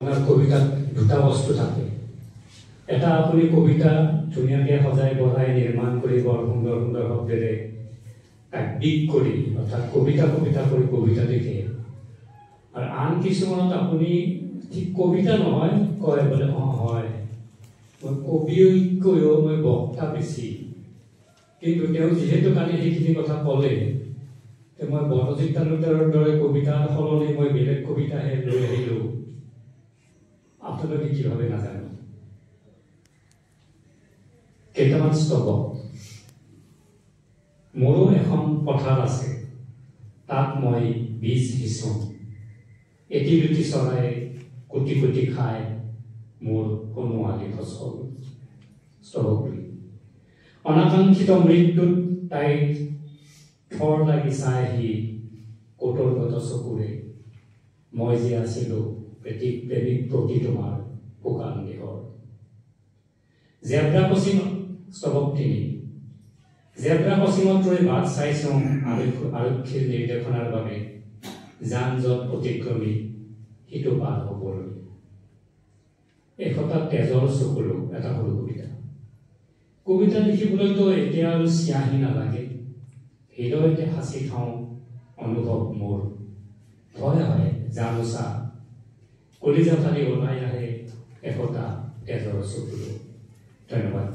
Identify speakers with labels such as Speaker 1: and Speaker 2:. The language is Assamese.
Speaker 1: আপোনাৰ কবিতাত দুটা বস্তু থাকে। এটা আপুনি কবিতা ধুনীয়াকৈ সজাই বঢ়াই নিৰ্মাণ কৰি বৰ সুন্দৰ সুন্দৰ শব্দেৰে কাব্যিক কৰি অৰ্থাৎ কবিতা কৰি কবিতা লিখে। আৰু আন কিছুমানত আপুনি ঠিক কবিতা নহয় কয় বোলে হয় মই কবিতকৈও মই বক্তা বেছি। কিন্তু তেওঁ যিহেতু কালি সেইখিনি কথা ক'লে, মই বনজিৎ তালুকদাৰৰ দৰে কবিতাৰ সলনি মই বেলেগ কবিতাহে লৈ আহিলোঁ। আপোনালোকে কি ভাবে নাজানো। কেইটামান স্তবক। মোৰো এখন পথাৰ আছে, তাত মই বীজ সিঁচো। এটি দুটি চৰাই কোটি কোটি খাই মোৰ সোণোৱালী ফচল। স্তবক বুলি অনাকাংক্ষিত মৃত্যুত তাইৰ থৰ লাগি চাই আহি কোটৰগত চকুৰে মই যে আছিলোঁ প্ৰেমিক প্ৰতি তোমাৰ শুকান দেহৰ। জেব্ৰা ক্ৰচিং স্তবক 3। জেব্ৰা ক্ৰচিঙত ৰৈ বাট চাইছোঁ আৰক্ষীৰ নিৰ্দেশনাৰ বাবে যান জঁট অতিক্ৰমী সিটো পাৰ হ'বলৈ। এশটা তেজৰ চকুলো এটা সৰু কবিতা। কবিতা লিখিবলৈতো এতিয়া আৰু চিয়াহী নালাগে। হৃদয়তে সাঁচি খাওঁ অনুভৱ মোৰ। ভয় হয় জানোচা কলিজা ফালি ওলাই আহে এশটা তেজৰ চকুলো। ধন্যবাদ।